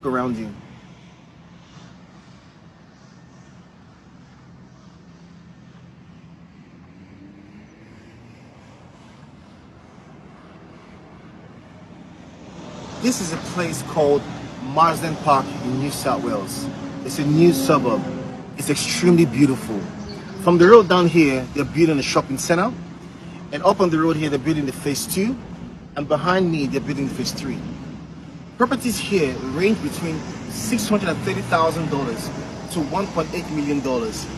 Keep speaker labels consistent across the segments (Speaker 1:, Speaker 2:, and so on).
Speaker 1: around you. This is a place called Marsden Park in New South Wales. It's a new suburb. It's extremely beautiful. From the road down here, they're building a shopping center. And up on the road here, they're building the phase 2. And behind me, they're building the phase 3. Properties here range between $630,000 to $1.8 million,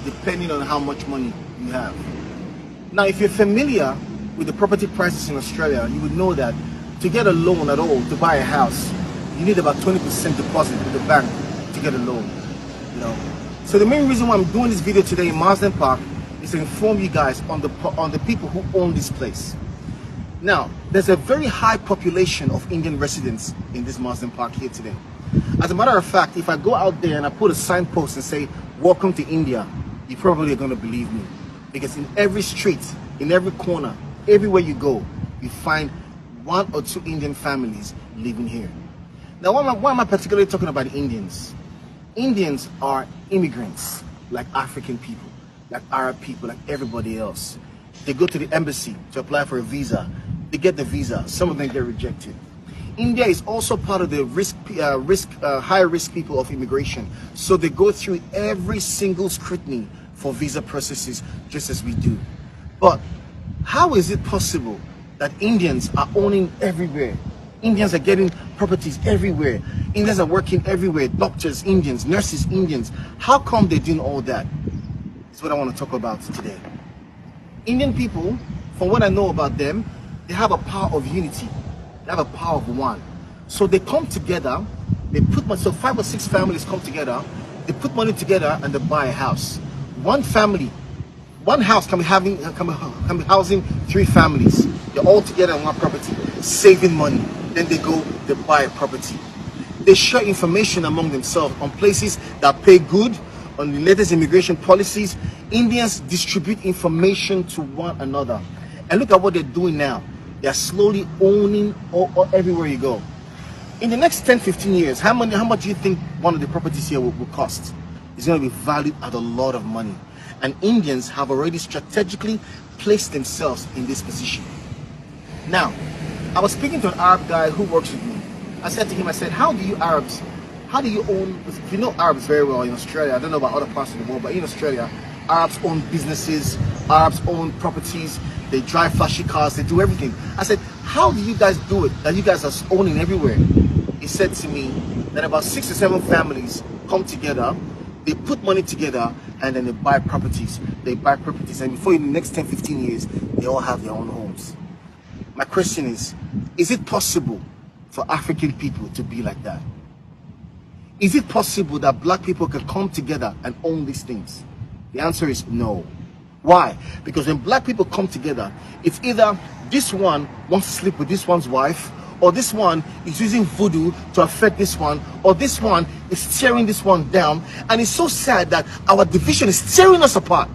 Speaker 1: depending on how much money you have. Now, if you're familiar with the property prices in Australia, you would know that to get a loan at all, to buy a house, you need about 20% deposit with the bank to get a loan. So the main reason why I'm doing this video today in Marsden Park is to inform you guys on the people who own this place. Now, there's a very high population of Indian residents in this Marsden Park here today. As a matter of fact, if I go out there and I put a signpost and say, "Welcome to India," you probably are going to believe me. Because in every street, in every corner, everywhere you go, you find 1 or 2 Indian families living here. Now, why am I particularly talking about the Indians? Indians are immigrants, like African people, like Arab people, like everybody else. They go to the embassy to apply for a visa. They get the visa. Some of them get rejected. India is also part of the high-risk people of immigration. So they go through every single scrutiny for visa processes, just as we do. But how is it possible that Indians are owning everywhere? Indians are getting properties everywhere. Indians are working everywhere. Doctors, Indians, nurses, Indians. How come they're doing all that? That's what I want to talk about today. Indian people, from what I know about them, they have a power of unity. They have a power of one. So they come together, they put money, so 5 or 6 families come together, they put money together and they buy a house. One family, one house can be housing 3 families. They're all together on one property, saving money. Then they go, they buy a property. They share information among themselves on places that pay good, on the latest immigration policies. Indians distribute information to one another. And look at what they're doing now. They're slowly owning all everywhere you go. In the next 10-15 years, how much do you think one of the properties here will cost? It's going to be valued at a lot of money. And Indians have already strategically placed themselves in this position. Now, I was speaking to an Arab guy who works with me. I said to him, how do you own, you know Arabs very well in Australia, I don't know about other parts of the world, but in Australia, Arabs own businesses, Arabs own properties, they drive flashy cars, they do everything. I said, how do you guys do it, that you guys are owning everywhere? He said to me that about 6 or 7 families come together, they put money together, and then they buy properties. They buy properties, and before in the next 10-15 years, they all have their own homes. My question is it possible for African people to be like that? Is it possible that black people can come together and own these things? The answer is no. Why? Because when black people come together, it's either this one wants to sleep with this one's wife, or this one is using voodoo to affect this one, or this one is tearing this one down. And it's so sad that our division is tearing us apart.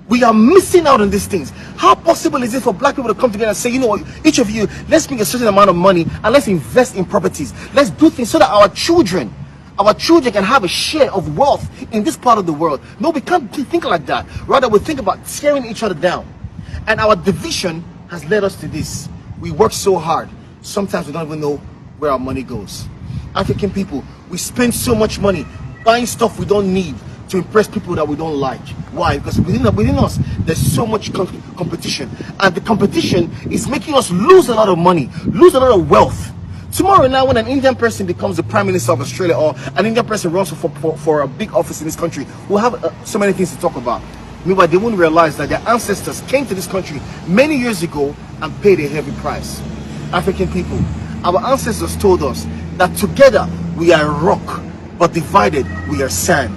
Speaker 1: We are missing out on these things. How possible is it for black people to come together and say, you know what, each of you, let's make a certain amount of money and let's invest in properties. Let's do things so that our children can have a share of wealth in this part of the world. No, we can't think like that. Rather, we think about tearing each other down. And our division has led us to this. We work so hard. Sometimes we don't even know where our money goes. African people, we spend so much money buying stuff we don't need to impress people that we don't like. Why? Because within us, there's so much competition. And the competition is making us lose a lot of money, lose a lot of wealth. Tomorrow now, when an Indian person becomes the Prime Minister of Australia, or an Indian person runs for a big office in this country, we'll have so many things to talk about. Meanwhile, they won't realize that their ancestors came to this country many years ago and paid a heavy price. African people, our ancestors told us that together we are rock, but divided we are sand.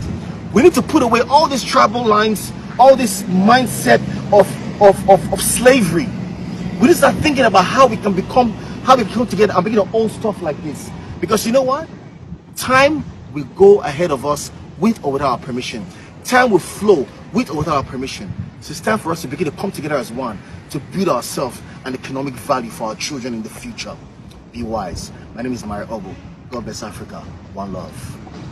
Speaker 1: We need to put away all these tribal lines, all this mindset of slavery. We need to start thinking about how we can come together and begin to own stuff like this. Because you know what? Time will go ahead of us with or without our permission. Time will flow with or without our permission. So it's time for us to begin to come together as one to build ourselves and economic value for our children in the future. Be wise. My name is Mario Obo. God bless Africa. One love.